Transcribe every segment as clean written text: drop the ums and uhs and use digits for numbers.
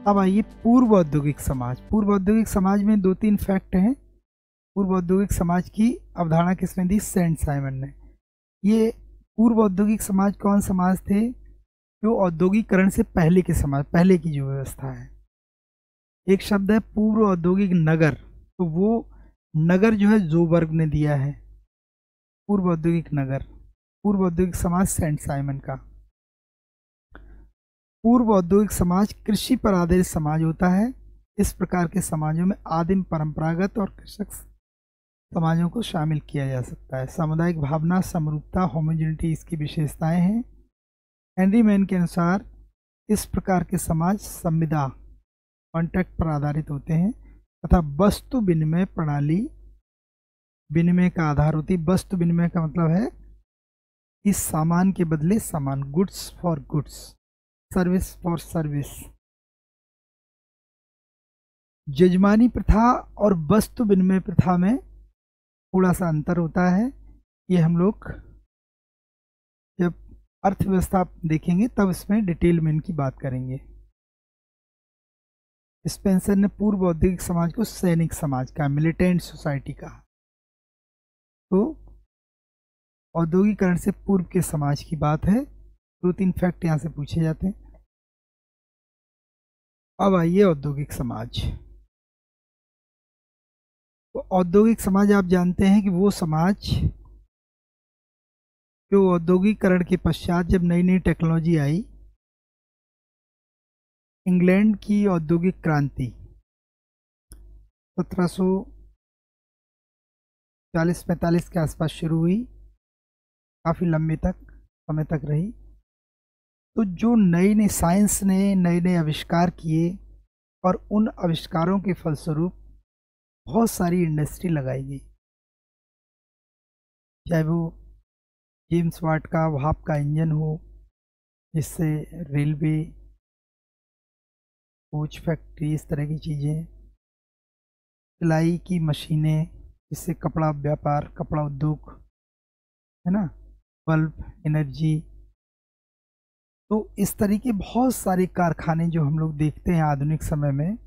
अब आइए पूर्व औद्योगिक समाज। पूर्व औद्योगिक समाज में 2-3 फैक्ट हैं। पूर्व औद्योगिक समाज की अवधारणा किसने दी? सेंट साइमन ने। ये पूर्व औद्योगिक समाज कौन समाज थे? जो औद्योगिकरण से पहले के समाज, पहले की जो व्यवस्था है। एक शब्द है पूर्व औद्योगिक नगर, तो वो नगर जो है जोबर्ग ने दिया है, पूर्व औद्योगिक नगर। पूर्व औद्योगिक समाज सेंट साइमन का। पूर्व औद्योगिक समाज कृषि पर आधारित समाज होता है। इस प्रकार के समाजों में आदिम परंपरागत और कृषक समाजों को शामिल किया जा सकता है। सामुदायिक भावना, समरूपता, होमोजेनिटी इसकी विशेषताएं हैं। हेनरी मैन के अनुसार इस प्रकार के समाज संविदा, कॉन्ट्रैक्ट पर आधारित होते हैं तथा वस्तु विनिमय प्रणाली विनिमय का आधार होती है। वस्तु विनिमय का मतलब है कि सामान के बदले सामान, goods for goods, service for service. यजमानी प्रथा और वस्तु विनिमय प्रथा में थोड़ा सा अंतर होता है। ये हम लोग जब अर्थव्यवस्था देखेंगे तब इसमें डिटेल में इनकी बात करेंगे। स्पेंसर ने पूर्व औद्योगिक समाज को सैनिक समाज का, मिलिटेंट सोसाइटी कहा। तो औद्योगिकरण से पूर्व के समाज की बात है। 2-3 फैक्ट यहां से पूछे जाते हैं। अब आइए औद्योगिक समाज। तो औद्योगिक समाज आप जानते हैं कि वो समाज जो औद्योगिकरण के पश्चात जब नई नई टेक्नोलॉजी आई, इंग्लैंड की औद्योगिक क्रांति 1740-45 के आसपास शुरू हुई, काफ़ी लंबे तक समय तक रही। तो जो नई नई साइंस ने नए नए आविष्कार किए और उन आविष्कारों के फलस्वरूप बहुत सारी इंडस्ट्री लगाई गई, चाहे वो जेम्स वाट का भाप का इंजन हो, जिससे रेलवे, कोच फैक्ट्री, इस तरह की चीज़ें, सिलाई की मशीनें, जिससे कपड़ा व्यापार, कपड़ा उद्योग है ना, बल्ब, एनर्जी। तो इस तरीके बहुत सारे कारखाने जो हम लोग देखते हैं आधुनिक समय में,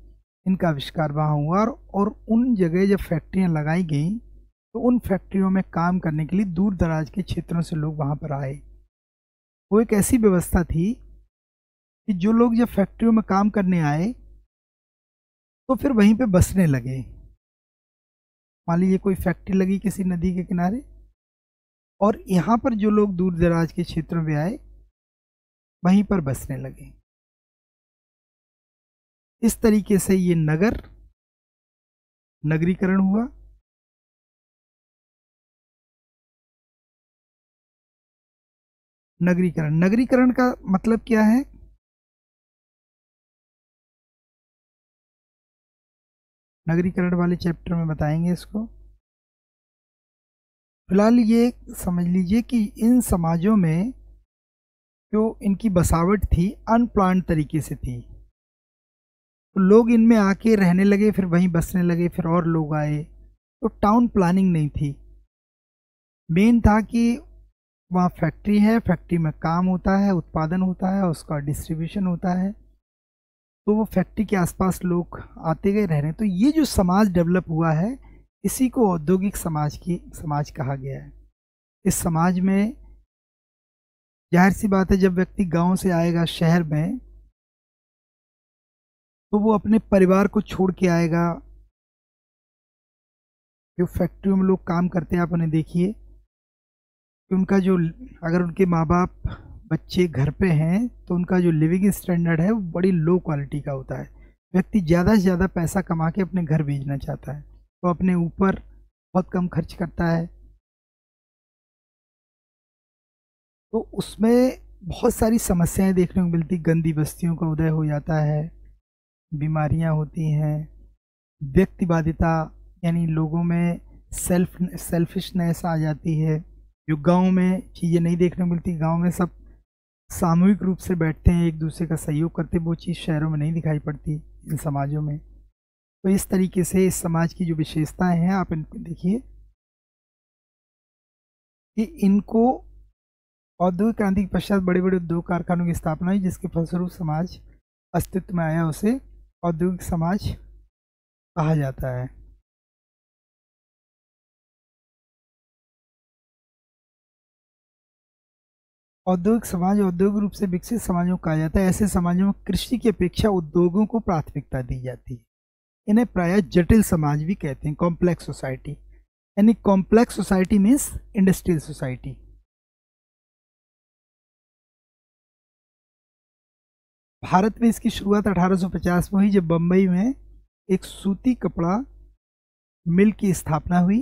इनका आविष्कार वहाँ हुआ। और उन जगह जब फैक्ट्रियाँ लगाई गई तो उन फैक्ट्रियों में काम करने के लिए दूर दराज के क्षेत्रों से लोग वहाँ पर आए। वो एक ऐसी व्यवस्था थी कि जो लोग जब फैक्ट्रियों में काम करने आए तो फिर वहीं पे बसने लगे। मान लीजिए कोई फैक्ट्री लगी किसी नदी के किनारे, और यहाँ पर जो लोग दूर दराज के क्षेत्रों में आए वहीं पर बसने लगे। इस तरीके से ये नगरीकरण हुआ। नगरीकरण का मतलब क्या है? नगरीकरण वाले चैप्टर में बताएंगे इसको। फिलहाल ये समझ लीजिए कि इन समाजों में जो इनकी बसावट थी अनप्लान्ड तरीके से थी। तो लोग इनमें आके रहने लगे, फिर वहीं बसने लगे, फिर और लोग आए। तो टाउन प्लानिंग नहीं थी। मेन था कि वहाँ फैक्ट्री है, फैक्ट्री में काम होता है, उत्पादन होता है, उसका डिस्ट्रीब्यूशन होता है। तो वो फैक्ट्री के आसपास लोग आते गए रह रहे हैं। तो ये जो समाज डेवलप हुआ है, इसी को औद्योगिक समाज कहा गया है। इस समाज में जाहिर सी बात है, जब व्यक्ति गांव से आएगा शहर में तो वो अपने परिवार को छोड़ के आएगा। जो फैक्ट्रियों में लोग काम करते हैं, आप उन्हें देखिए कि उनका जो, अगर उनके माँ बाप बच्चे घर पे हैं तो उनका जो लिविंग स्टैंडर्ड है वो बड़ी लो क्वालिटी का होता है। व्यक्ति ज़्यादा से ज़्यादा पैसा कमा के अपने घर भेजना चाहता है, तो अपने ऊपर बहुत कम खर्च करता है। तो उसमें बहुत सारी समस्याएं देखने को मिलती। गंदी बस्तियों का उदय हो जाता है, बीमारियां होती हैं, व्यक्तिवादिता, यानी लोगों में सेल्फिशनेस आ जाती है। जो गांव में चीज़ें नहीं देखने को मिलती, गांव में सब सामूहिक रूप से बैठते हैं, एक दूसरे का सहयोग करते, वो चीज़ शहरों में नहीं दिखाई पड़ती इन समाजों में। तो इस तरीके से इस समाज की जो विशेषताएं हैं, आप इनको देखिए कि इनको औद्योगिक क्रांति के पश्चात बड़े बड़े उद्योग कारखानों की स्थापना हुई, जिसके फलस्वरूप समाज अस्तित्व में आया, उसे औद्योगिक समाज कहा जाता है। औद्योगिक समाज औद्योगिक रूप से विकसित समाजों को कहा जाता है। ऐसे समाजों में कृषि की अपेक्षा उद्योगों को प्राथमिकता दी जाती है। इन्हें प्रायः जटिल समाज भी कहते हैं, कॉम्प्लेक्स सोसाइटी। यानी complex society means industrial society. Bharat में इसकी शुरुआत 1850 में हुई, जब बम्बई में एक सूती कपड़ा मिल की स्थापना हुई।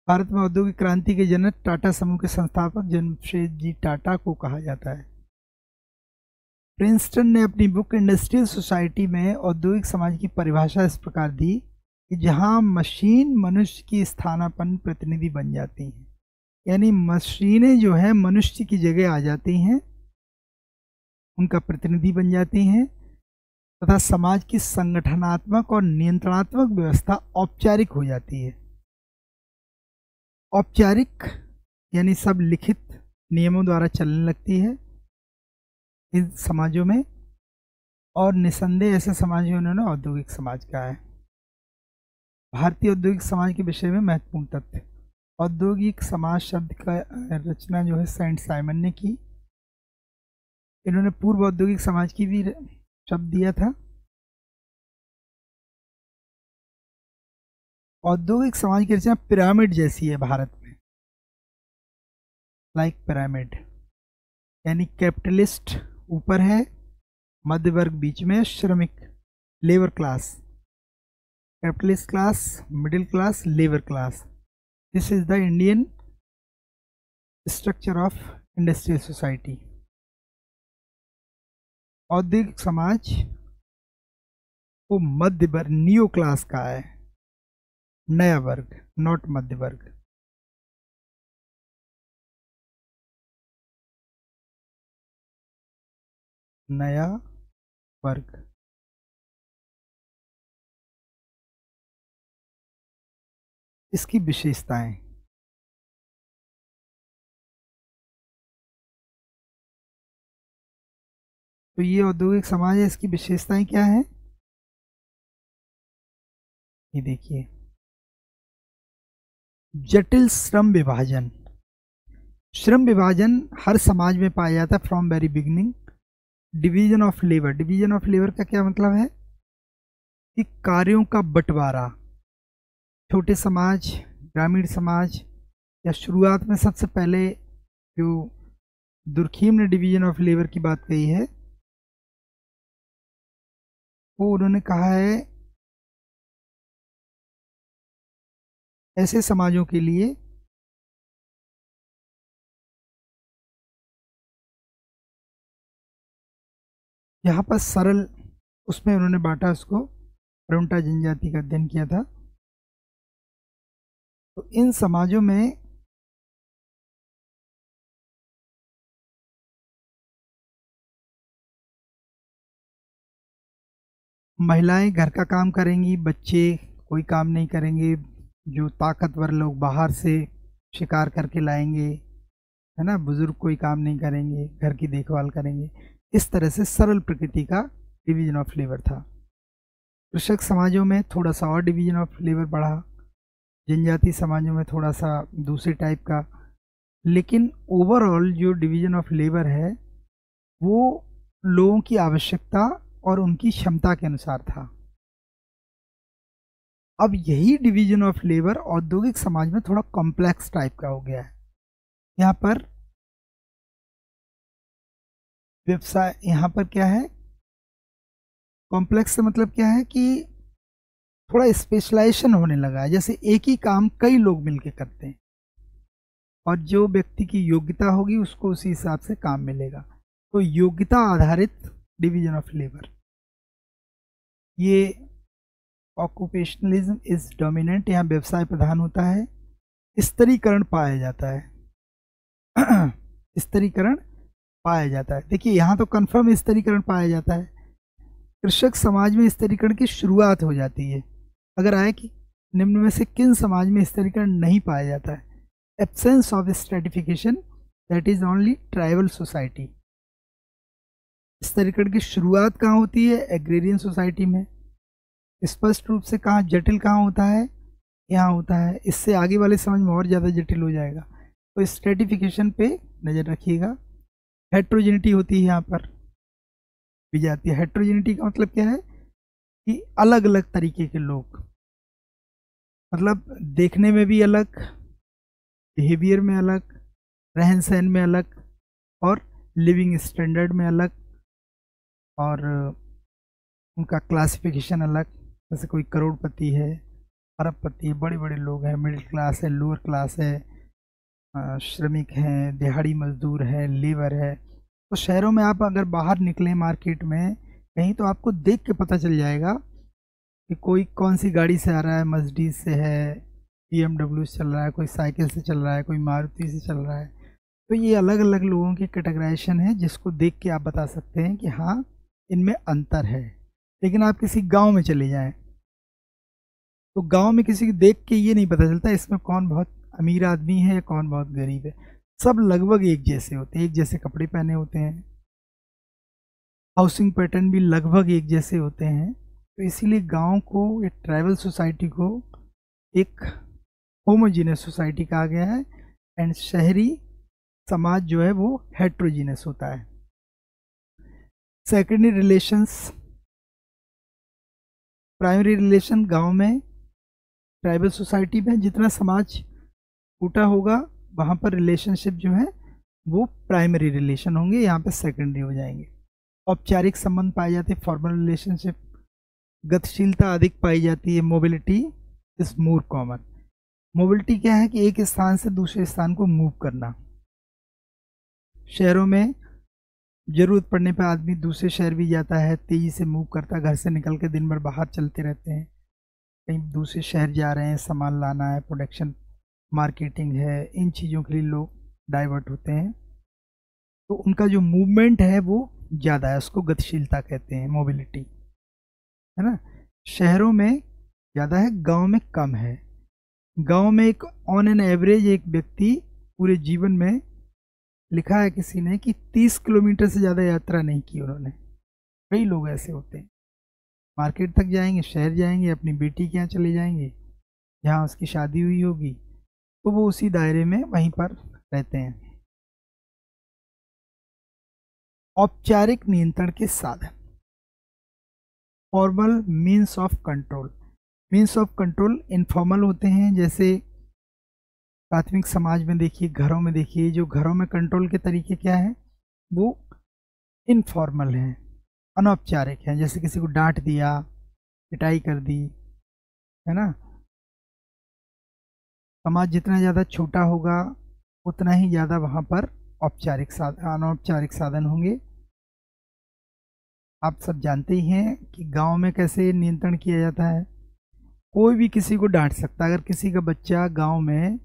भारत में औद्योगिक क्रांति के जनक टाटा समूह के संस्थापक जमशेद जी टाटा को कहा जाता है। प्रिंसटन ने अपनी बुक इंडस्ट्रियल सोसाइटी में औद्योगिक समाज की परिभाषा इस प्रकार दी कि जहां मशीन मनुष्य की स्थानापन्न प्रतिनिधि बन जाती हैं। यानी मशीनें जो है मनुष्य की जगह आ जाती हैं, उनका प्रतिनिधि बन जाती हैं, तथा समाज की संगठनात्मक और नियंत्रणात्मक व्यवस्था औपचारिक हो जाती है। औपचारिक यानी सब लिखित नियमों द्वारा चलने लगती है इन समाजों में, और निसंदेह ऐसे समाज उन्होंने औद्योगिक समाज कहा है। भारतीय औद्योगिक समाज के विषय में महत्वपूर्ण तथ्य। औद्योगिक समाज शब्द का रचना जो है सेंट साइमन ने की। इन्होंने पूर्व औद्योगिक समाज की भी शब्द दिया था। औद्योगिक समाज की रचना पिरामिड जैसी है भारत में, लाइक पिरामिड। यानी कैपिटलिस्ट ऊपर है, मध्य वर्ग बीच में, श्रमिक labour class, capitalist class, middle class, labour class. This is the Indian structure of industrial society. औद्योगिक समाज को मध्य वर्ग, नियो क्लास का है, नया वर्ग, नॉट मध्य वर्ग। नया वर्ग। इसकी विशेषताएं। तो ये औद्योगिक समाज है, इसकी विशेषताएं क्या है? ये देखिए, जटिल श्रम विभाजन। श्रम विभाजन हर समाज में पाया जाता है from very beginning. Division of labour. Division of labour का क्या मतलब है कि कार्यों का बंटवारा। छोटे समाज, ग्रामीण समाज, या शुरुआत में सबसे पहले जो दुर्खीम ने डिवीजन ऑफ लेबर की बात कही है, वो उन्होंने कहा है ऐसे समाजों के लिए यहाँ पर सरल, उसमें उन्होंने बांटा उसको, रुंटा जनजाति का अध्ययन किया था। तो इन समाजों में महिलाएं घर का काम करेंगी, बच्चे कोई काम नहीं करेंगे, जो ताकतवर लोग बाहर से शिकार करके लाएंगे, है ना, बुजुर्ग कोई काम नहीं करेंगे, घर की देखभाल करेंगे। इस तरह से सरल प्रकृति का डिवीजन ऑफ लेबर था। कृषक समाजों में थोड़ा सा और डिवीजन ऑफ लेबर बढ़ा, जनजाति समाजों में थोड़ा सा दूसरे टाइप का, लेकिन ओवरऑल जो डिवीजन ऑफ लेबर है वो लोगों की आवश्यकता और उनकी क्षमता के अनुसार था। अब यही डिवीजन ऑफ लेबर औद्योगिक समाज में थोड़ा कॉम्प्लेक्स टाइप का हो गया है। यहाँ पर व्यवसाय, यहाँ पर क्या है, कॉम्प्लेक्स से मतलब क्या है कि थोड़ा स्पेशलाइजेशन होने लगा है। जैसे एक ही काम कई लोग मिलके करते हैं, और जो व्यक्ति की योग्यता होगी उसको उसी हिसाब से काम मिलेगा। तो योग्यता आधारित डिवीजन ऑफ लेबर, ये ऑक्यूपेशनलिज्म इज डोमिनेंट, यहाँ व्यवसाय प्रधान होता है। स्तरीकरण पाया जाता है स्तरीकरण पाया जाता है। देखिए यहाँ तो कंफर्म स्तरीकरण पाया जाता है। कृषक समाज में स्तरीकरण की शुरुआत हो जाती है। अगर आए कि निम्न में से किन समाज में स्तरीकरण नहीं पाया जाता है? Absence of stratification, that is only tribal society. इस तरीके की शुरुआत कहाँ होती है? एग्रेरियन सोसाइटी में। स्पष्ट रूप से कहाँ जटिल कहाँ होता है? यहाँ होता है। इससे आगे वाले समझ में और ज़्यादा जटिल हो जाएगा, तो स्ट्रेटिफिकेशन पे नज़र रखिएगा। हेट्रोजेनिटी होती है यहाँ पर भी जाती है। हेट्रोजेनिटी का मतलब क्या है कि अलग अलग तरीके के लोग, मतलब देखने में भी अलग, बिहेवियर में अलग, रहन सहन में अलग, और लिविंग स्टैंडर्ड में अलग, और उनका क्लासिफिकेशन अलग। जैसे कोई करोड़पति है, अरबपति है, बड़े बड़े लोग हैं, मिडिल क्लास है, लोअर क्लास है, श्रमिक हैं, दिहाड़ी मजदूर है, लेबर है। तो शहरों में आप अगर बाहर निकलें मार्केट में कहीं, तो आपको देख के पता चल जाएगा कि कोई कौन सी गाड़ी से आ रहा है, मर्सिडीज से है, BMW से चल रहा है, कोई साइकिल से चल रहा है, कोई मारुति से चल रहा है। तो ये अलग अलग लोगों की कैटेगराइजेशन है, जिसको देख के आप बता सकते हैं कि हाँ, इनमें अंतर है। लेकिन आप किसी गांव में चले जाएं, तो गांव में किसी को देख के ये नहीं पता चलता इसमें कौन बहुत अमीर आदमी है या कौन बहुत गरीब है। सब लगभग एक जैसे होते हैं, एक जैसे कपड़े पहने होते हैं, हाउसिंग पैटर्न भी लगभग एक जैसे होते हैं। तो इसीलिए गांव को, एक ट्राइबल सोसाइटी को एक होमोजीनियस सोसाइटी कहा गया है, एंड शहरी समाज जो है वो हेट्रोजीनियस होता है। सेकेंडरी रिलेशंस, प्राइमरी रिलेशन गांव में, ट्राइबल सोसाइटी में जितना समाज टूटा होगा वहाँ पर रिलेशनशिप जो है वो प्राइमरी रिलेशन होंगे, यहाँ पे सेकेंडरी हो जाएंगे। औपचारिक संबंध पाए जाते हैं, फॉर्मल रिलेशनशिप। गतिशीलता अधिक पाई जाती है, mobility is more common. Mobility क्या है कि एक स्थान से दूसरे स्थान को मूव करना। शहरों में जरूरत पड़ने पर आदमी दूसरे शहर भी जाता है, तेजी से मूव करता है, घर से निकल के दिन भर बाहर चलते रहते हैं, कहीं दूसरे शहर जा रहे हैं, सामान लाना है, प्रोडक्शन मार्केटिंग है, इन चीज़ों के लिए लोग डाइवर्ट होते हैं। तो उनका जो मूवमेंट है वो ज़्यादा है, उसको गतिशीलता कहते हैं, मोबिलिटी, है ना। शहरों में ज़्यादा है, गांव में कम है। गांव में एक ऑन एन एवरेज एक व्यक्ति पूरे जीवन में, लिखा है किसी ने कि 30 किलोमीटर से ज़्यादा यात्रा नहीं की उन्होंने। कई लोग ऐसे होते हैं, मार्केट तक जाएंगे, शहर जाएंगे, अपनी बेटी के यहाँ चले जाएंगे, जहाँ उसकी शादी हुई होगी, तो वो उसी दायरे में वहीं पर रहते हैं। औपचारिक नियंत्रण के साधन, formal means of control. Means of control informal होते हैं, जैसे प्राथमिक समाज में देखिए, घरों में देखिए, जो घरों में कंट्रोल के तरीके क्या है वो इनफॉर्मल हैं, अनौपचारिक हैं। जैसे किसी को डांट दिया, पिटाई कर दी, है ना। समाज जितना ज़्यादा छोटा होगा उतना ही ज़्यादा वहाँ पर औपचारिक साधन, अनौपचारिक साधन होंगे। आप सब जानते ही हैं कि गांव में कैसे नियंत्रण किया जाता है। कोई भी किसी को डांट सकता है। अगर किसी का बच्चा गांव में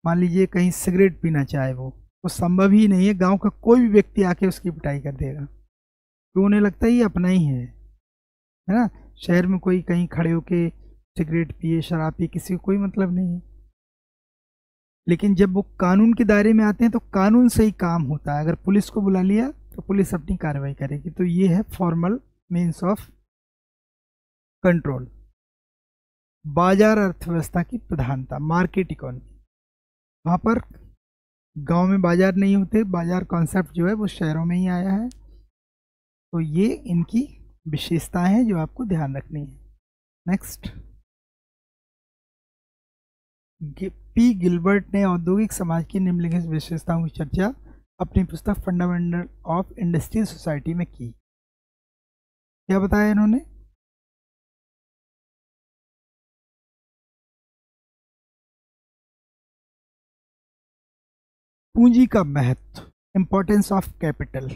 मान लीजिए कहीं सिगरेट पीना चाहे, वो तो संभव ही नहीं है गांव का कोई भी व्यक्ति आके उसकी पिटाई कर देगा, तो उन्हें लगता है ये अपना ही है ना। शहर में कोई कहीं खड़े होके सिगरेट पिए, शराब पिए, किसी को कोई मतलब नहीं है। लेकिन जब वो कानून के दायरे में आते हैं तो कानून से ही काम होता है। अगर पुलिस को बुला लिया तो पुलिस अपनी कार्रवाई करेगी। तो ये है फॉर्मल मीन्स ऑफ कंट्रोल। बाजार अर्थव्यवस्था की प्रधानता, मार्केट इकोनॉमी। वहाँ पर गांव में बाजार नहीं होते, बाजार कॉन्सेप्ट जो है वो शहरों में ही आया है। तो ये इनकी विशेषताएं हैं जो आपको ध्यान रखनी है। नेक्स्ट, पी गिलबर्ट ने औद्योगिक समाज की निम्नलिखित विशेषताओं की चर्चा अपनी पुस्तक फंडामेंटल ऑफ इंडस्ट्रियल सोसाइटी में की। क्या बताया इन्होंने? पूंजी का महत्व, इंपॉर्टेंस ऑफ कैपिटल,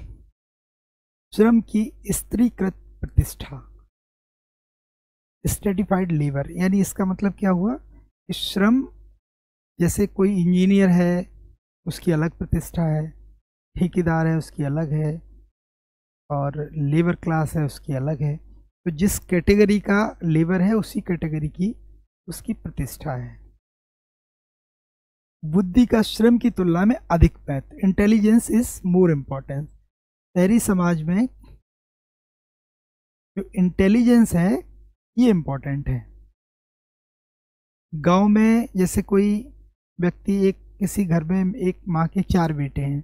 श्रम की स्त्रीकृत प्रतिष्ठा, स्ट्रेटिफाइड लेबर। यानी इसका मतलब क्या हुआ कि श्रम, जैसे कोई इंजीनियर है उसकी अलग प्रतिष्ठा है, ठेकेदार है उसकी अलग है, और लेबर क्लास है उसकी अलग है। तो जिस कैटेगरी का लेबर है उसी कैटेगरी की उसकी प्रतिष्ठा है। बुद्धि का श्रम की तुलना में अधिक महत्व, इंटेलिजेंस इज मोर इम्पोर्टेंट। शहरी समाज में जो इंटेलिजेंस है ये इम्पोर्टेंट है। गांव में जैसे कोई व्यक्ति, एक किसी घर में एक माँ के 4 बेटे हैं,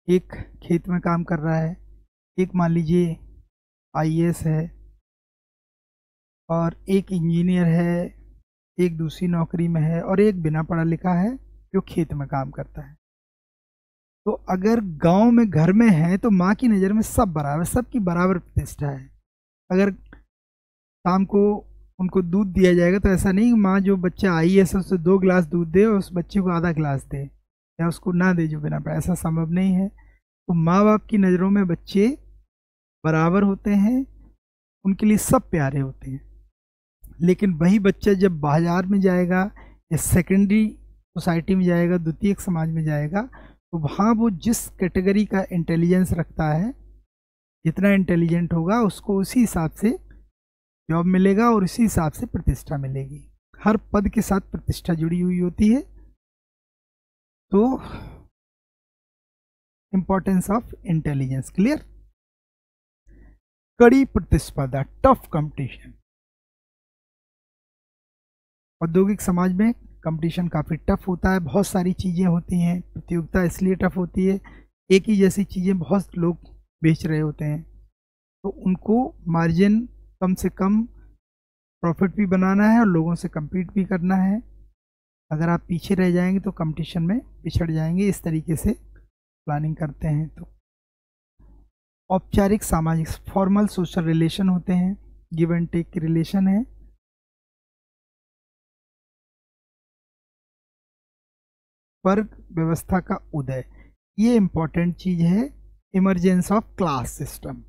एक खेत में काम कर रहा है, एक मान लीजिए आईएएस है, और एक इंजीनियर है, एक दूसरी नौकरी में है, और एक बिना पढ़ा लिखा है जो खेत में काम करता है। तो अगर गांव में घर में है तो माँ की नज़र में सब बराबर, सबकी बराबर प्रतिष्ठा है। अगर शाम को उनको दूध दिया जाएगा तो ऐसा नहीं माँ जो बच्चा आईएएस है उससे 2 गिलास दूध दे और उस बच्चे को आधा गिलास दे, या उसको ना दे जो बिना पढ़ा, ऐसा संभव नहीं है। तो माँ बाप की नज़रों में बच्चे बराबर होते हैं, उनके लिए सब प्यारे होते हैं। लेकिन वही बच्चा जब बाजार में जाएगा या सेकेंडरी सोसाइटी में जाएगा, द्वितीयक समाज में जाएगा, तो वहाँ वो जिस कैटेगरी का इंटेलिजेंस रखता है, जितना इंटेलिजेंट होगा उसको उसी हिसाब से जॉब मिलेगा और उसी हिसाब से प्रतिष्ठा मिलेगी। हर पद के साथ प्रतिष्ठा जुड़ी हुई होती है। तो इंपॉर्टेंस ऑफ इंटेलिजेंस क्लियर। कड़ी प्रतिस्पर्धा, टफ कंपटीशन। औद्योगिक समाज में कंपटीशन काफ़ी टफ होता है, बहुत सारी चीज़ें होती हैं, प्रतियोगिता इसलिए टफ होती है, एक ही जैसी चीज़ें बहुत लोग बेच रहे होते हैं, तो उनको मार्जिन कम से कम प्रॉफिट भी बनाना है और लोगों से compete भी करना है। अगर आप पीछे रह जाएंगे तो कंपटीशन में पिछड़ जाएंगे। इस तरीके से प्लानिंग करते हैं। तो औपचारिक सामाजिक, फॉर्मल सोशल रिलेशन होते हैं, गिव एंड टेक की रिलेशन है। वर्ग व्यवस्था का उदय, ये इंपॉर्टेंट चीज है। Emergence of class system.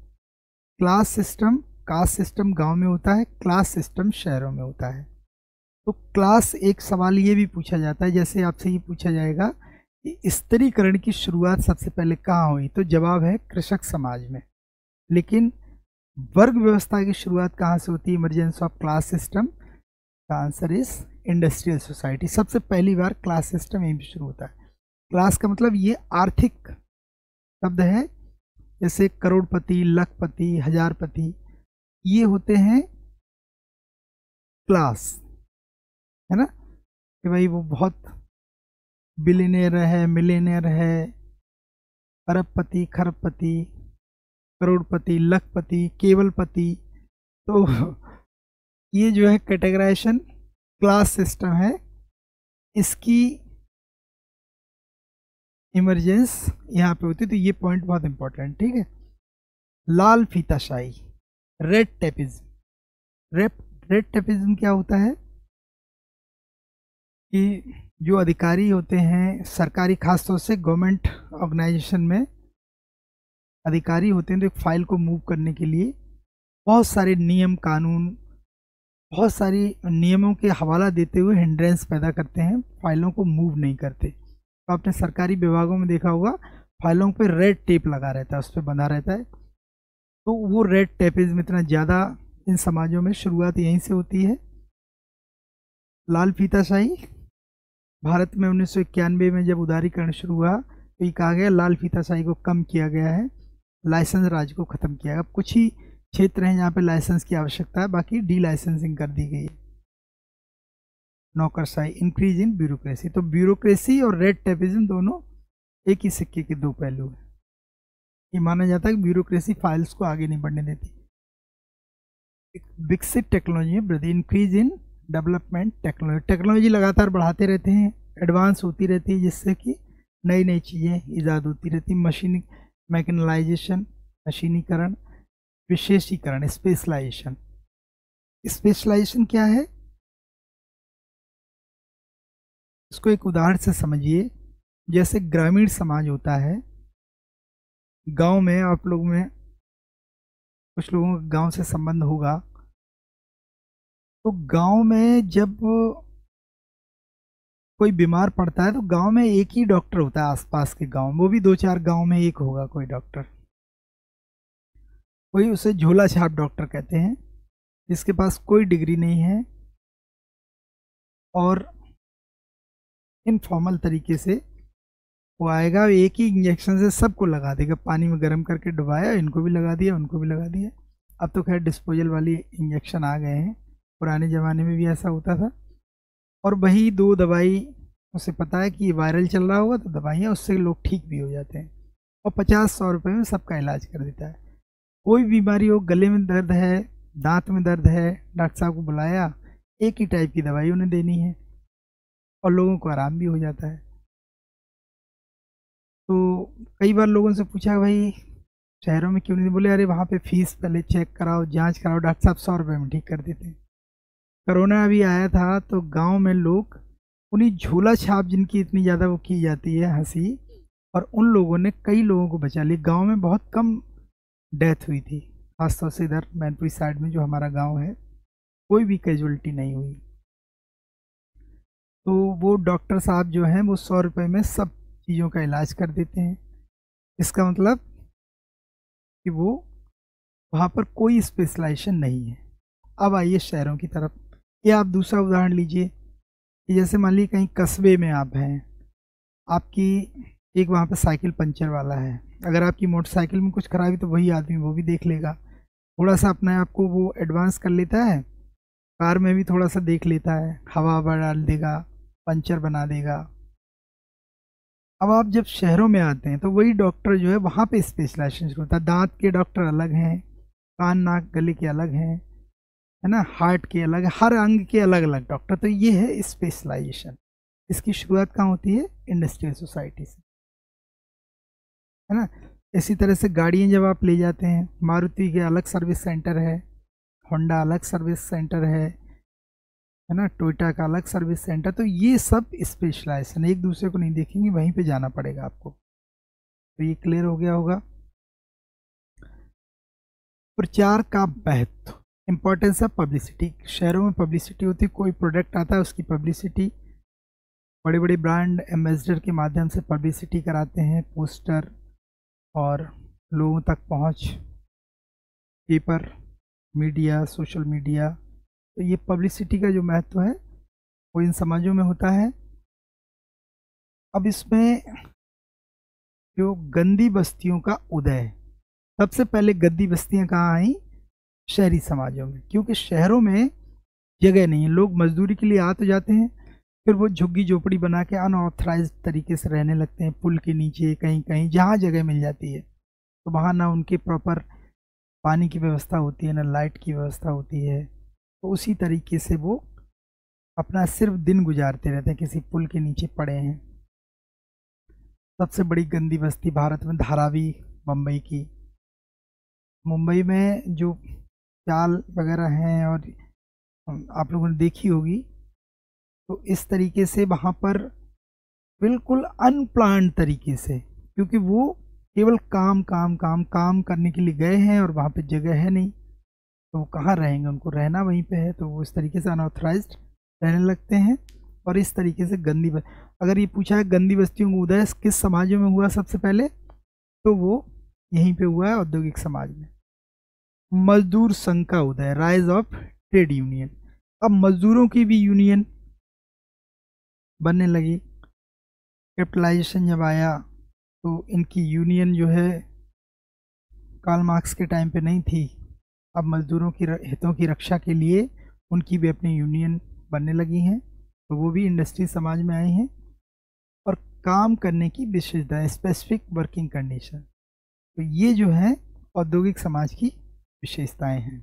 Class system, caste system गांव में होता है, क्लास सिस्टम शहरों में होता है। तो क्लास, एक सवाल ये भी पूछा जाता है, जैसे आपसे ये पूछा जाएगा कि स्त्रीकरण की शुरुआत सबसे पहले कहाँ हुई, तो जवाब है कृषक समाज में। लेकिन वर्ग व्यवस्था की शुरुआत कहाँ से होती है, इमरजेंस ऑफ क्लास सिस्टम, का आंसर इज इंडस्ट्रियल सोसाइटी। सबसे पहली बार क्लास सिस्टम यहीं शुरू होता है। क्लास का मतलब ये आर्थिक शब्द है, जैसे करोड़पति, लखपति, हजारपति, ये होते हैं क्लास, है ना, कि भाई वो बहुत बिलियनियर है, मिलियनियर है, अरबपति, खरबपति, करोड़पति, लखपति, केवलपति। तो ये जो है कैटेगराइजेशन क्लास सिस्टम है, इसकी इमरजेंस यहाँ पे होती है। तो ये पॉइंट बहुत इंपॉर्टेंट, ठीक है। लाल फीताशाही, रेड टेपिज्म। रेड टेपिज्म क्या होता है कि जो अधिकारी होते हैं सरकारी, खासतौर से गवर्नमेंट ऑर्गेनाइजेशन में अधिकारी होते हैं, तो एक फाइल को मूव करने के लिए बहुत सारे नियम कानून, बहुत सारी नियमों के हवाला देते हुए हिंड्रेंस पैदा करते हैं, फाइलों को मूव नहीं करते। तो आपने सरकारी विभागों में देखा होगा, फाइलों पे रेड टेप लगा रहता है, उस पर बंधा रहता है। तो वो रेड टेपिज्म इतना ज़्यादा इन समाजों में शुरुआत यहीं से होती है। लाल फीताशाही, भारत में 1991 में जब उदारीकरण शुरू हुआ तो ये कहा गया लाल फीताशाही को कम किया गया है, लाइसेंस राज को ख़त्म किया गया। अब कुछ ही क्षेत्र हैं जहाँ पे लाइसेंस की आवश्यकता है, बाकी डी लाइसेंसिंग कर दी गई है। नौकरशाही, इंक्रीज इन ब्यूरोक्रेसी। तो ब्यूरोक्रेसी और रेड टेपिज्म दोनों एक ही सिक्के के दो पहलू हैं। ये माना जाता है कि ब्यूरोक्रेसी फाइल्स को आगे नहीं बढ़ने देती। विकसित टेक्नोलॉजी में वृद्धि, increase in development technology. Technology लगातार बढ़ाते रहते हैं, एडवांस होती रहती है, जिससे कि नई नई चीज़ें ईजाद होती रहती। मशीन मैकेनलाइजेशन, मशीनीकरण, विशेषीकरण, स्पेशलाइजेशन। स्पेशलाइजेशन क्या है, इसको एक उदाहरण से समझिए। जैसे ग्रामीण समाज होता है, गांव में आप लोग में कुछ लोगों का गांव से संबंध होगा, तो गांव में जब कोई बीमार पड़ता है तो गांव में एक ही डॉक्टर होता है, आसपास के गांव, वो भी 2-4 गांव में एक होगा कोई डॉक्टर। कोई उसे झोला छाप डॉक्टर कहते हैं, जिसके पास कोई डिग्री नहीं है और इनफॉर्मल तरीके से वो आएगा, एक ही इंजेक्शन से सबको लगा देगा, पानी में गर्म करके डुबाया, इनको भी लगा दिया, उनको भी लगा दिया। अब तो खैर डिस्पोजल वाली इंजेक्शन आ गए हैं, पुराने ज़माने में भी ऐसा होता था। और वही दो दवाई, उसे पता है कि ये वायरल चल रहा होगा तो दवाइयाँ, उससे लोग ठीक भी हो जाते हैं, और 50-100 रुपये में सबका इलाज कर देता है। कोई बीमारी हो, गले में दर्द है, दांत में दर्द है, डॉक्टर साहब को बुलाया, एक ही टाइप की दवाई उन्हें देनी है, और लोगों को आराम भी हो जाता है। तो कई बार लोगों से पूछा भाई शहरों में क्यों नहीं, बोले अरे वहाँ पे फीस पहले चेक कराओ, जांच कराओ, डॉक्टर साहब 100 रुपये में ठीक कर देते हैं। कोरोना अभी आया था तो गांव में लोग उन्हीं झोला छाप जिनकी इतनी ज़्यादा वो की जाती है हंसी, और उन लोगों ने कई लोगों को बचा लिया। गांव में बहुत कम डेथ हुई थी, खासतौर से इधर मैनपुरी साइड में जो हमारा गांव है, कोई भी कैजुअलिटी नहीं हुई। तो वो डॉक्टर साहब जो हैं वो 100 रुपये में सब चीज़ों का इलाज कर देते हैं। इसका मतलब कि वो वहाँ पर कोई स्पेशलाइजेशन नहीं है। अब आइए शहरों की तरफ, या आप दूसरा उदाहरण लीजिए कि जैसे मान लीजिए कहीं कस्बे में आप हैं, आपकी एक वहाँ पे साइकिल पंचर वाला है, अगर आपकी मोटरसाइकिल में कुछ खराबी तो वही आदमी वो भी देख लेगा, थोड़ा सा अपने आप को वो एडवांस कर लेता है, कार में भी थोड़ा सा देख लेता है, हवा हवा डाल देगा, पंचर बना देगा। अब आप जब शहरों में आते हैं तो वही डॉक्टर जो है वहाँ पे स्पेशलाइजेशन शुरू होता है। दांत के डॉक्टर अलग हैं, कान नाक गले के अलग हैं, है ना, हार्ट के अलग, हर अंग के अलग अलग डॉक्टर। तो ये है स्पेशलाइजेशन। इसकी शुरुआत कहाँ होती है? इंडस्ट्रियल सोसाइटी से, है ना। इसी तरह से गाड़ियाँ जब आप ले जाते हैं, मारुति के अलग सर्विस सेंटर है, होंडा अलग सर्विस सेंटर है ना, टोयोटा का अलग सर्विस सेंटर। तो ये सब स्पेशलाइजेशन, एक दूसरे को नहीं देखेंगे, वहीं पे जाना पड़ेगा आपको। तो ये क्लियर हो गया होगा। प्रचार का महत्व, इंपॉर्टेंस ऑफ पब्लिसिटी। शहरों में पब्लिसिटी होती है, कोई प्रोडक्ट आता है उसकी पब्लिसिटी, बड़े बड़े ब्रांड एम्बेसडर के माध्यम से पब्लिसिटी कराते हैं, पोस्टर और लोगों तक पहुंच, पेपर, मीडिया, सोशल मीडिया। तो ये पब्लिसिटी का जो महत्व है वो इन समाजों में होता है। अब इसमें जो गंदी बस्तियों का उदय, सबसे पहले गंदी बस्तियां कहाँ आई? शहरी समाजों में, क्योंकि शहरों में जगह नहीं है, लोग मजदूरी के लिए आ तो जाते हैं, फिर वो झुग्गी झोपड़ी बना के अनऑथराइज तरीके से रहने लगते हैं, पुल के नीचे कहीं कहीं जहाँ जगह मिल जाती है। तो वहाँ ना उनके प्रॉपर पानी की व्यवस्था होती है, ना लाइट की व्यवस्था होती है, तो उसी तरीके से वो अपना सिर्फ दिन गुजारते रहते हैं, किसी पुल के नीचे पड़े हैं। सबसे बड़ी गंदी बस्ती भारत में धारावी, मुंबई की। मुंबई में जो चाल वगैरह हैं और आप लोगों ने देखी होगी, तो इस तरीके से वहाँ पर बिल्कुल अनप्लान्ड तरीके से, क्योंकि वो केवल काम काम काम काम करने के लिए गए हैं और वहाँ पे जगह है नहीं, तो वो कहाँ रहेंगे, उनको रहना वहीं पे है, तो वो इस तरीके से अनऑथराइज्ड रहने लगते हैं। और इस तरीके से अगर ये पूछा है गंदी बस्तियों का उदय किस समाजों में हुआ सबसे पहले, तो वो यहीं पे हुआ है, औद्योगिक समाज में। मजदूर संघ का उदय, राइज ऑफ ट्रेड यूनियन। अब मजदूरों की भी यूनियन बनने लगी। कैपिटलाइजेशन जब आया तो इनकी यूनियन जो है कार्ल मार्क्स के टाइम पे नहीं थी, अब मजदूरों की हितों की रक्षा के लिए उनकी भी अपनी यूनियन बनने लगी हैं, तो वो भी इंडस्ट्री समाज में आए हैं। और काम करने की विशेषता, स्पेसिफिक वर्किंग कंडीशन, तो ये जो है औद्योगिक समाज की विशेषताएं हैं।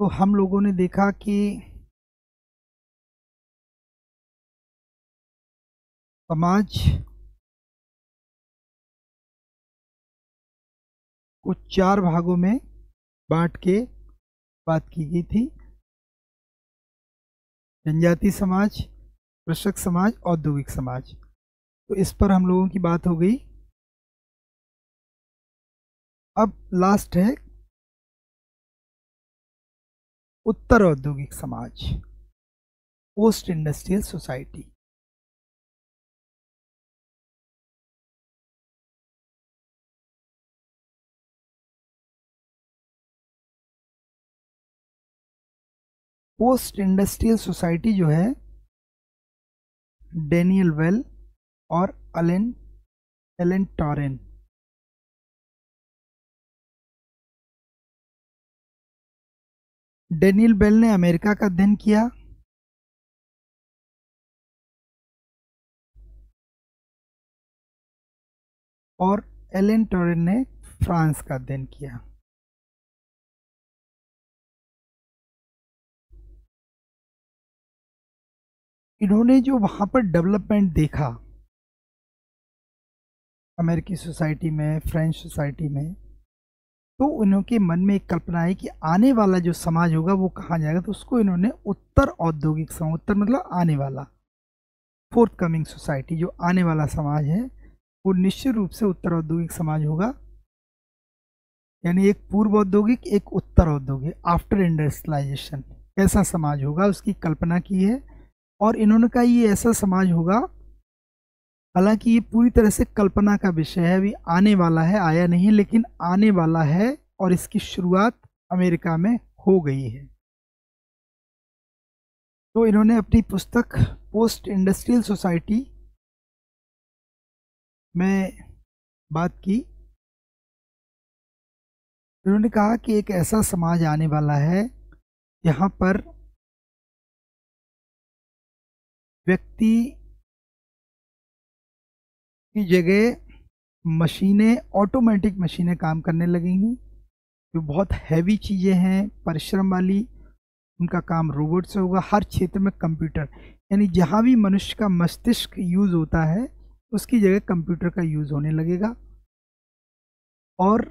तो हम लोगों ने देखा कि समाज को 4 भागों में बांट के बात की गई थी: जनजाति समाज, कृषक समाज, औद्योगिक समाज। तो इस पर हम लोगों की बात हो गई। अब लास्ट है उत्तर औद्योगिक समाज, post industrial society. Post industrial society जो है, डेनियल वेल और Alain Alain Touraine. Daniel Bell ने अमेरिका का अध्ययन किया। और एलन टॉरेन ने फ्रांस का अध्ययन किया। इन्होंने जो वहां पर डेवलपमेंट देखा अमेरिकी सोसाइटी में, फ्रेंच सोसाइटी में, तो उनके मन में एक कल्पना है कि आने वाला जो समाज होगा वो कहाँ जाएगा, तो उसको इन्होंने उत्तर औद्योगिक समाज, उत्तर मतलब आने वाला, फोर्थ कमिंग सोसाइटी, जो आने वाला समाज है वो निश्चित रूप से उत्तर औद्योगिक समाज होगा। यानी एक पूर्व औद्योगिक, एक उत्तर औद्योगिक, आफ्टर इंडस्ट्रियलाइजेशन ऐसा समाज होगा, उसकी कल्पना की है। और इन्होंने कहा ये ऐसा समाज होगा, हालांकि ये पूरी तरह से कल्पना का विषय है, अभी आने वाला है, आया नहीं है, लेकिन आने वाला है और इसकी शुरुआत अमेरिका में हो गई है। तो इन्होंने अपनी पुस्तक पोस्ट इंडस्ट्रियल सोसाइटी में बात की। इन्होंने कहा कि एक ऐसा समाज आने वाला है यहाँ पर व्यक्ति की जगह मशीनें, ऑटोमेटिक मशीनें काम करने लगेंगी, जो बहुत हैवी चीज़ें हैं, परिश्रम वाली, उनका काम रोबोट से होगा। हर क्षेत्र में कंप्यूटर, यानी जहाँ भी मनुष्य का मस्तिष्क यूज़ होता है उसकी जगह कंप्यूटर का यूज़ होने लगेगा। और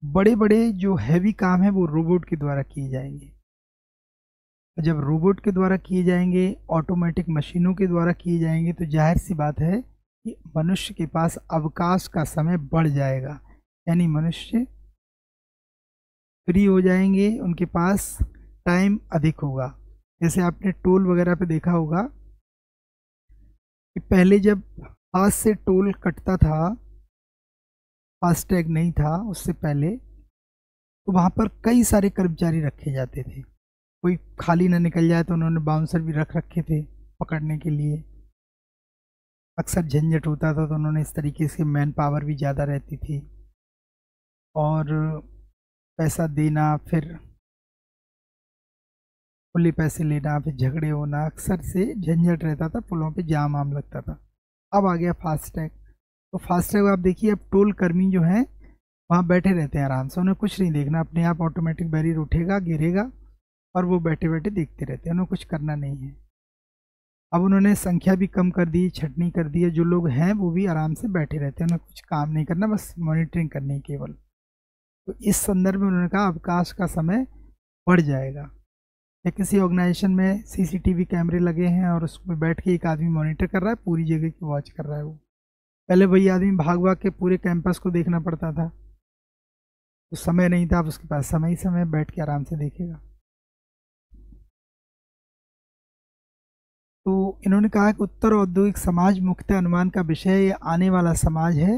बड़े बड़े जो हैवी काम है वो रोबोट के द्वारा किए जाएंगे। जब रोबोट के द्वारा किए जाएंगे, ऑटोमेटिक मशीनों के द्वारा किए जाएंगे, तो जाहिर सी बात है कि मनुष्य के पास अवकाश का समय बढ़ जाएगा। यानी मनुष्य फ्री हो जाएंगे, उनके पास टाइम अधिक होगा। जैसे आपने टोल वगैरह पे देखा होगा कि पहले जब हाथ से टोल कटता था, फास्टैग नहीं था उससे पहले, तो वहाँ पर कई सारे कर्मचारी रखे जाते थे। कोई खाली ना निकल जाए तो उन्होंने बाउंसर भी रख रखे थे पकड़ने के लिए। अक्सर झंझट होता था तो उन्होंने इस तरीके से, मैन पावर भी ज़्यादा रहती थी, और पैसा देना, फिर खुले पैसे लेना, फिर झगड़े होना, अक्सर से झंझट रहता था, पुलों पे जाम आम लगता था। अब आ गया फास्टैग। तो फास्टैग आप देखिए, अब टोल कर्मी जो हैं वहाँ बैठे रहते हैं आराम से, उन्हें कुछ नहीं देखना, अपने आप ऑटोमेटिक बैरियर उठेगा, गिरेगा, और वो बैठे बैठे देखते रहते हैं, उन्हें कुछ करना नहीं है। अब उन्होंने संख्या भी कम कर दी, छटनी कर दी है, जो लोग हैं वो भी आराम से बैठे रहते हैं, उन्हें कुछ काम नहीं करना, बस मॉनिटरिंग करनी है केवल। तो इस संदर्भ में उन्होंने कहा अवकाश का समय बढ़ जाएगा। या किसी ऑर्गेनाइजेशन में सीसीटीवी कैमरे लगे हैं और उस पर बैठ के एक आदमी मॉनिटर कर रहा है, पूरी जगह की वॉच कर रहा है वो। पहले वही आदमी भाग भाग के पूरे कैंपस को देखना पड़ता था, तो समय नहीं था, अब उसके पास समय ही समय, बैठ के आराम से देखेगा। तो इन्होंने कहा कि उत्तर औद्योगिक समाज मुख्यतः अनुमान का विषय, ये आने वाला समाज है।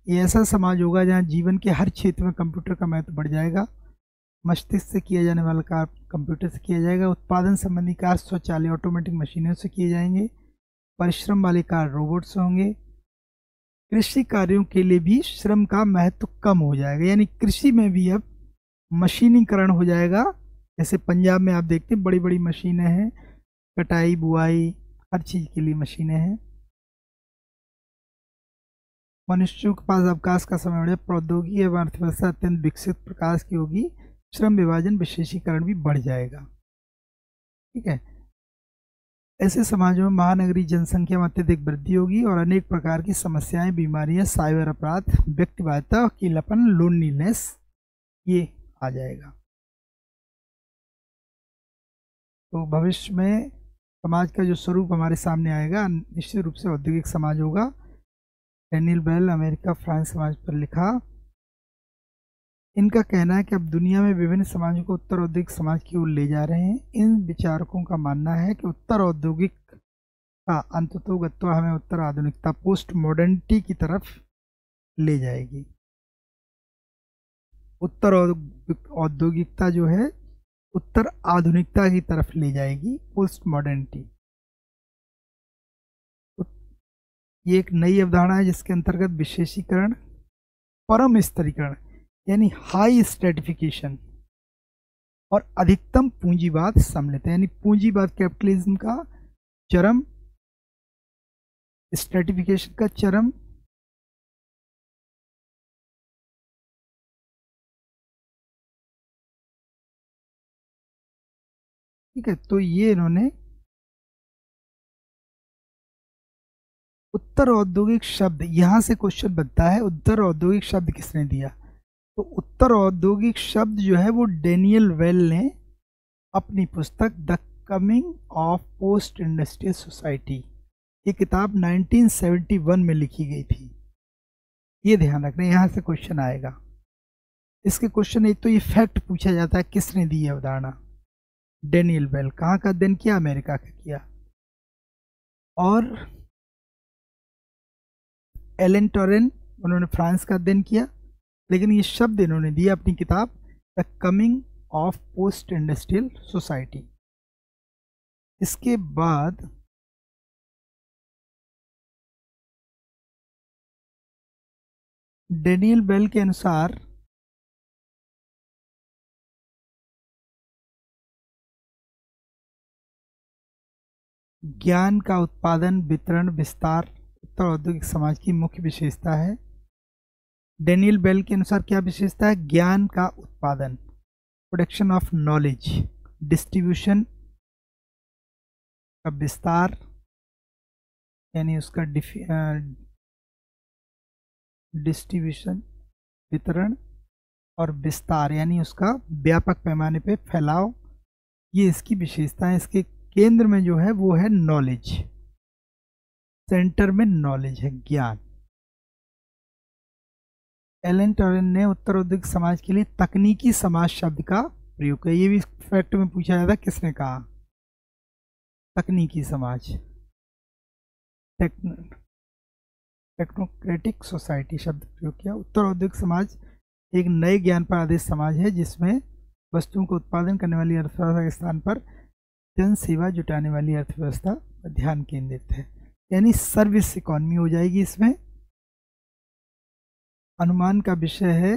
ये ऐसा समाज होगा जहाँ जीवन के हर क्षेत्र में कंप्यूटर का महत्व बढ़ जाएगा। मस्तिष्क से किया जाने वाला कार्य कंप्यूटर से किया जाएगा। उत्पादन संबंधी कार्य स्वचालित ऑटोमेटिक मशीनों से किए जाएंगे। परिश्रम वाले कार्य रोबोट से होंगे। कृषि कार्यों के लिए भी श्रम का महत्व कम हो जाएगा, यानी कृषि में भी अब मशीनीकरण हो जाएगा। जैसे पंजाब में आप देखते हैं बड़ी बड़ी मशीनें हैं, कटाई बुआई हर चीज़ के लिए मशीनें हैं। मनुष्यों के पास अवकाश का समय बढ़े, प्रौद्योगिकी एवं अर्थव्यवस्था अत्यंत विकसित प्रकार की होगी, श्रम विभाजन विशेषीकरण भी बढ़ जाएगा। ठीक है, ऐसे समाजों में महानगरीय जनसंख्या में अत्यधिक वृद्धि होगी और अनेक प्रकार की समस्याएं, बीमारियां, साइबर अपराध, व्यक्तिवादिता, अकेलापन, लोनलीनेस, ये आ जाएगा। तो भविष्य में समाज का जो स्वरूप हमारे सामने आएगा निश्चित रूप से औद्योगिक समाज होगा। डेनियल बेल, अमेरिका फ्रांस समाज पर लिखा। इनका कहना है कि अब दुनिया में विभिन्न समाजों को उत्तर औद्योगिक समाज की ओर ले जा रहे हैं। इन विचारकों का मानना है कि उत्तर औद्योगिक का अंततोगत्वा हमें उत्तर आधुनिकता, पोस्ट मॉडर्निटी की तरफ ले जाएगी। उत्तर औद्योगिकता जो है उत्तर आधुनिकता की तरफ ले जाएगी, पोस्ट मॉडर्निटी। ये एक नई अवधारणा है जिसके अंतर्गत विशेषीकरण, परम स्तरीकरण यानी हाई स्ट्रेटिफिकेशन और अधिकतम पूंजीवाद सम्मिलित है। यानी पूंजीवाद कैपिटलिज्म का चरम, स्ट्रेटिफिकेशन का चरम, ठीक है। तो ये इन्होंने उत्तर औद्योगिक शब्द, यहां से क्वेश्चन बनता है, उत्तर औद्योगिक शब्द किसने दिया? तो उत्तर औद्योगिक शब्द जो है वो डेनियल वेल ने अपनी पुस्तक the coming of post industrial society, ये किताब 1971 में लिखी गई थी। ये ध्यान रखना, यहां से क्वेश्चन आएगा। इसके क्वेश्चन एक तो ये फैक्ट पूछा जाता है, किसने दी है अवधारणा? Daniel Bell. कहाँ का अध्ययन किया? अमेरिका का किया। और एलन टोरेन, उन्होंने फ्रांस का अध्ययन किया। लेकिन ये शब्द इन्होंने दिया अपनी किताब the coming of post industrial society. इसके बाद डेनियल बेल के अनुसार ज्ञान का उत्पादन, वितरण, विस्तार उत्तर औद्योगिक समाज की मुख्य विशेषता है। डेनियल बेल के अनुसार क्या विशेषता है? ज्ञान का उत्पादन, प्रोडक्शन ऑफ नॉलेज, डिस्ट्रीब्यूशन का विस्तार यानी उसका डिस्ट्रीब्यूशन, वितरण और विस्तार यानी उसका व्यापक पैमाने पे फैलाव, ये इसकी विशेषता है। इसके केंद्र में जो है वो है नॉलेज, सेंटर में नॉलेज है, ज्ञान। एलन टोरेन ने उत्तर औद्योगिक समाज के लिए तकनीकी समाज शब्द का प्रयोग किया। ये भी फैक्ट में पूछा जाता है, किसने कहा? तकनीकी समाज, टेक्नोक्रेटिक सोसाइटी शब्द प्रयोग किया। उत्तर औद्योगिक समाज एक नए ज्ञान पर आधारित समाज है जिसमें वस्तुओं को उत्पादन करने वाली अर्थव्यवस्था के स्थान पर जन सेवा जुटाने वाली अर्थव्यवस्था पर ध्यान केंद्रित है। यानी सर्विस इकोनॉमी हो जाएगी इसमें। अनुमान का विषय है।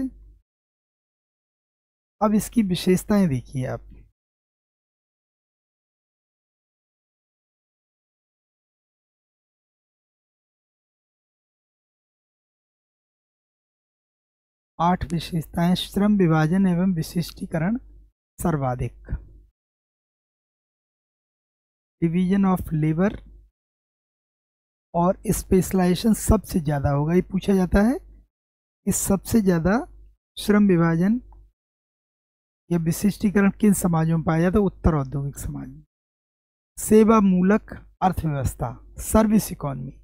अब इसकी विशेषताएं देखिए आप। आठ विशेषताएं। श्रम विभाजन एवं विशिष्टीकरण सर्वाधिक, डिवीजन ऑफ लेबर और स्पेशलाइजेशन सबसे ज़्यादा होगा। ये पूछा जाता है कि सबसे ज़्यादा श्रम विभाजन या विशिष्टीकरण किन समाजों में पाया जाता है? उत्तर औद्योगिक समाज में। सेवा मूलक अर्थव्यवस्था, सर्विस इकोनॉमी,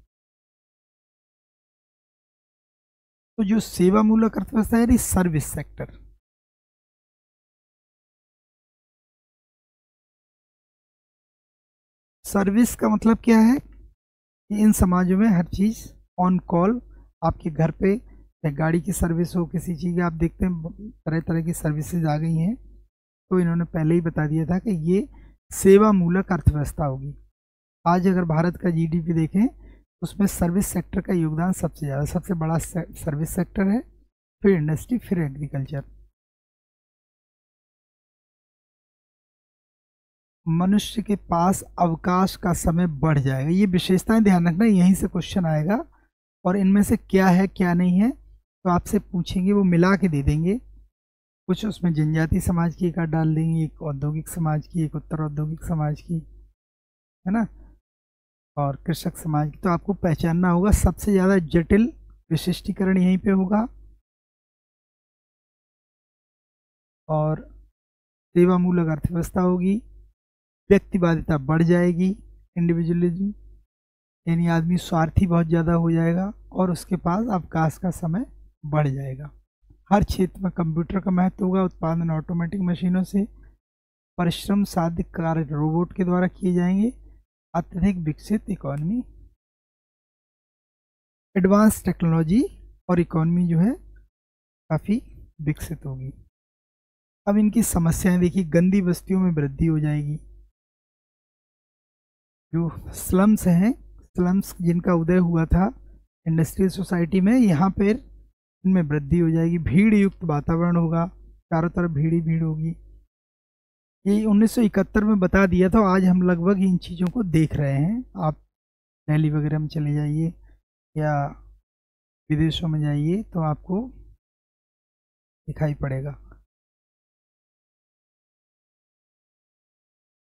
तो जो सेवा मूलक अर्थव्यवस्था है सर्विस सेक्टर, सर्विस का मतलब क्या है कि इन समाजों में हर चीज़ ऑन कॉल, आपके घर पे या गाड़ी की सर्विस हो, किसी चीज़ की, आप देखते हैं तरह तरह की सर्विसेज आ गई हैं। तो इन्होंने पहले ही बता दिया था कि ये सेवा मूलक अर्थव्यवस्था होगी। आज अगर भारत का जीडीपी देखें उसमें सर्विस सेक्टर का योगदान सबसे ज़्यादा, सबसे बड़ा सर्विस सेक्टर है, फिर इंडस्ट्री, फिर एग्रीकल्चर। मनुष्य के पास अवकाश का समय बढ़ जाएगा। ये विशेषताएं ध्यान रखना, यहीं से क्वेश्चन आएगा। और इनमें से क्या है क्या नहीं है तो आपसे पूछेंगे, वो मिला के दे देंगे। कुछ उसमें जनजाति समाज की एक डाल देंगे, एक औद्योगिक समाज की, एक उत्तर औद्योगिक समाज की, है ना, और कृषक समाज की। तो आपको पहचानना होगा सबसे ज़्यादा जटिल विशिष्टीकरण यहीं पे होगा। और सेवा मूलक अर्थव्यवस्था होगी, व्यक्तिवादिता बढ़ जाएगी, इंडिविजुअलिज्म, यानी आदमी स्वार्थी बहुत ज़्यादा हो जाएगा, और उसके पास अवकाश का समय बढ़ जाएगा। हर क्षेत्र में कंप्यूटर का महत्व होगा, उत्पादन ऑटोमेटिक मशीनों से, परिश्रम साध्य कार्य रोबोट के द्वारा किए जाएंगे, अत्यधिक विकसित इकोनॉमी, एडवांस टेक्नोलॉजी और इकोनॉमी जो है काफ़ी विकसित होगी। अब इनकी समस्याएं देखिए, गंदी बस्तियों में वृद्धि हो जाएगी, जो स्लम्स हैं स्लम्स जिनका उदय हुआ था इंडस्ट्रियल सोसाइटी में, यहाँ पर इनमें वृद्धि हो जाएगी। भीड़ युक्त वातावरण होगा, चारों तरफ भीड़ ही भीड़ होगी। ये 1971 में बता दिया था, आज हम लगभग इन चीज़ों को देख रहे हैं। आप दिल्ली वगैरह में चले जाइए या विदेशों में जाइए तो आपको दिखाई पड़ेगा।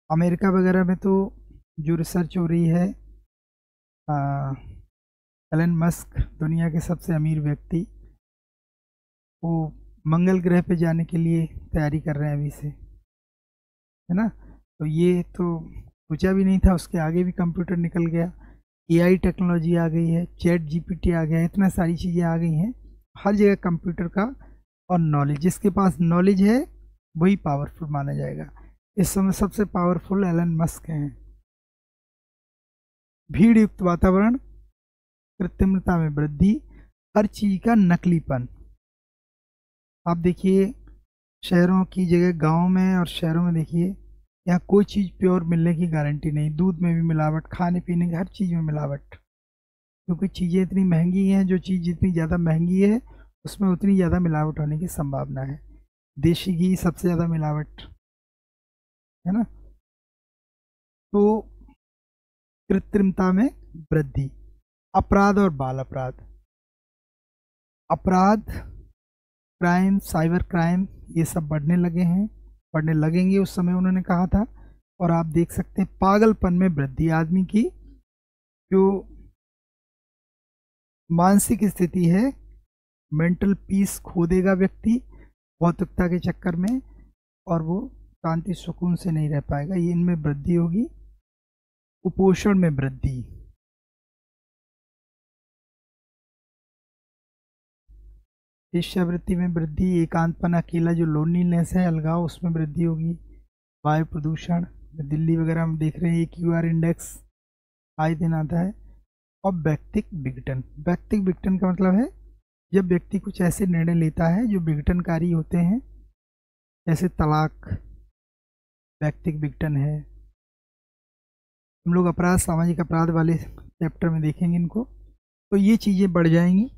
अमेरिका वगैरह में तो जो रिसर्च हो रही है, एलन मस्क दुनिया के सबसे अमीर व्यक्ति, वो मंगल ग्रह पे जाने के लिए तैयारी कर रहे हैं अभी से, है ना। तो ये तो सोचा भी नहीं था, उसके आगे भी कंप्यूटर निकल गया। एआई टेक्नोलॉजी आ गई है, चैट जीपीटी आ गया है, इतना सारी चीज़ें आ गई हैं, हर जगह कंप्यूटर का। और नॉलेज, जिसके पास नॉलेज है वही पावरफुल माना जाएगा। इस समय सबसे पावरफुल एलन मस्क हैं। भीड़ युक्त वातावरण, कृत्रिमता में वृद्धि, हर चीज का नकलीपन। आप देखिए शहरों की जगह गांव में और शहरों में देखिए, यहाँ कोई चीज़ प्योर मिलने की गारंटी नहीं। दूध में भी मिलावट, खाने पीने की हर चीज़ में मिलावट, क्योंकि चीज़ें इतनी महंगी हैं। जो चीज़ जितनी ज़्यादा महंगी है उसमें उतनी ज़्यादा मिलावट होने की संभावना है। देशी घी सबसे ज़्यादा मिलावट, है ना। तो कृत्रिमता में वृद्धि, अपराध और बाल अपराध। अपराध, क्राइम, साइबर क्राइम, ये सब बढ़ने लगे हैं, बढ़ने लगेंगे उस समय उन्होंने कहा था। और आप देख सकते हैं पागलपन में वृद्धि, आदमी की जो मानसिक स्थिति है, मेंटल पीस खो देगा व्यक्ति भौतिकता के चक्कर में, और वो शांति सुकून से नहीं रह पाएगा। ये इनमें वृद्धि होगी। कुपोषण में वृद्धि, वेश्यावृत्ति में वृद्धि, एकांतपन, अकेला जो लोनलीनेस है, अलगाव, उसमें वृद्धि होगी। वायु प्रदूषण, दिल्ली वगैरह में देख रहे हैं AQR इंडेक्स आए दिन आता है। और व्यक्तिक विघटन, व्यक्तिक विघटन का मतलब है जब व्यक्ति कुछ ऐसे निर्णय लेता है जो विघटनकारी होते हैं, जैसे तलाक, व्यक्तिक विघटन है। हम लोग अपराध, सामाजिक अपराध वाले चैप्टर में देखेंगे इनको। तो ये चीज़ें बढ़ जाएंगी,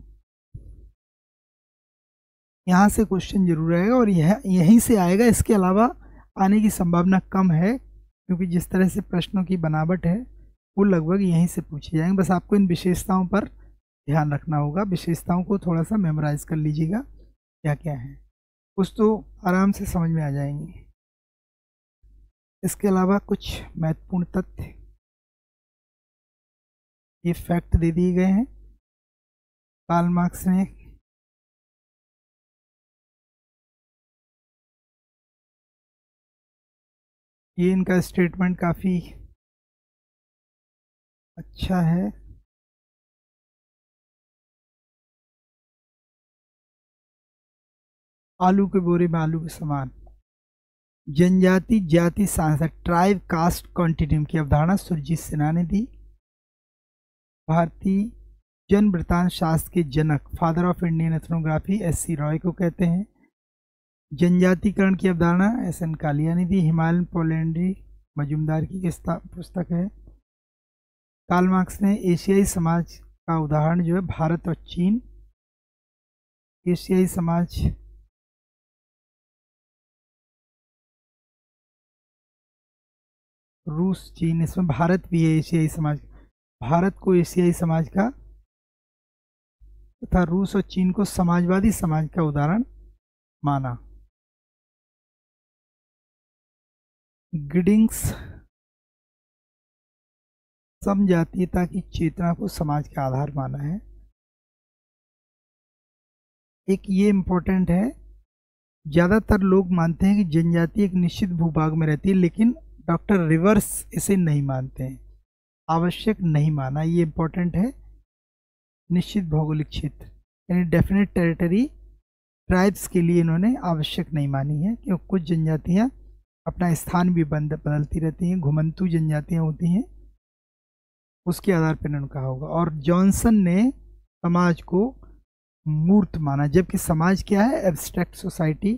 यहाँ से क्वेश्चन जरूर आएगा और यह यहीं से आएगा। इसके अलावा आने की संभावना कम है, क्योंकि जिस तरह से प्रश्नों की बनावट है वो लगभग यहीं से पूछे जाएंगे। बस आपको इन विशेषताओं पर ध्यान रखना होगा, विशेषताओं को थोड़ा सा मेमोराइज कर लीजिएगा क्या क्या है, कुछ तो आराम से समझ में आ जाएंगे। इसके अलावा कुछ महत्वपूर्ण तथ्य, ये फैक्ट दे दिए गए हैं। कार्ल मार्क्स ने ये, इनका स्टेटमेंट काफ़ी अच्छा है। आलू के बोरे में आलू के समान, जनजाति जाति सांसद, ट्राइब कास्ट कॉन्टिन्यूम की अवधारणा सुरजीत सिन्हा ने दी। भारतीय जन वृत्तांत शास्त्र के जनक, father of Indian ethnography, SC Roy को कहते हैं। जनजातिकरण की अवधारणा SN कालिया ने दी। हिमालयन पोलैंडरी मजूमदार की पुस्तक है। कार्ल मार्क्स ने एशियाई समाज का उदाहरण जो है भारत और चीन, एशियाई समाज रूस, चीन, इसमें भारत भी है एशियाई समाज। भारत को एशियाई समाज का तथा रूस और चीन को समाजवादी समाज का उदाहरण माना। गिडिंग्स समजातीयता की चेतना को समाज का आधार माना है। एक ये इम्पोर्टेंट है, ज़्यादातर लोग मानते हैं कि जनजाति एक निश्चित भूभाग में रहती है, लेकिन डॉक्टर रिवर्स इसे नहीं मानते हैं, आवश्यक नहीं माना। ये इम्पोर्टेंट है, निश्चित भौगोलिक क्षेत्र यानी डेफिनेट टेरिटरी ट्राइब्स के लिए इन्होंने आवश्यक नहीं मानी है, क्योंकि कुछ जनजातियाँ अपना स्थान भी बदलती रहती हैं, घुमंतु जनजातियाँ होती हैं, उसके आधार पर इन्होंने कहा होगा। और जॉनसन ने समाज को मूर्त माना, जबकि समाज क्या है, एब्स्ट्रैक्ट, सोसाइटी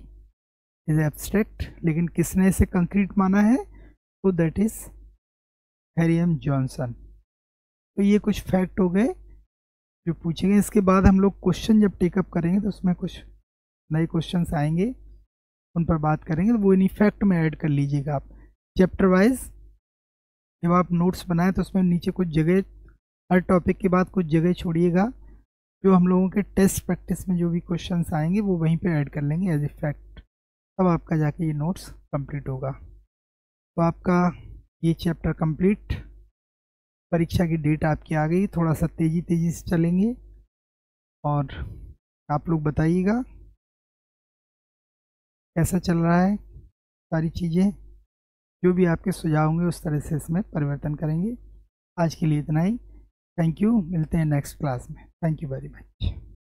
इज एब्स्ट्रैक्ट, लेकिन किसने इसे कंक्रीट माना है, तो that is Harry M Johnson. तो ये कुछ फैक्ट हो गए जो पूछे गए। इसके बाद हम लोग क्वेश्चन जब टेकअप करेंगे तो उसमें कुछ नए क्वेश्चंस आएंगे, उन पर बात करेंगे, तो वो इन फैक्ट में ऐड कर लीजिएगा आप। चैप्टर वाइज जब आप नोट्स बनाएं तो उसमें नीचे कुछ जगह, हर टॉपिक के बाद कुछ जगह छोड़िएगा, जो हम लोगों के टेस्ट प्रैक्टिस में जो भी क्वेश्चंस आएंगे वो वहीं पे ऐड कर लेंगे एज ए फैक्ट, तब आपका जाके ये नोट्स कंप्लीट होगा। तो आपका ये चैप्टर कंप्लीट, परीक्षा की डेट आपकी आ गई, थोड़ा सा तेज़ी से चलेंगे और आप लोग बताइएगा कैसा चल रहा है सारी चीज़ें। जो भी आपके सुझाव होंगे उस तरह से इसमें परिवर्तन करेंगे। आज के लिए इतना ही। थैंक यू, मिलते हैं नेक्स्ट क्लास में। Thank you very much.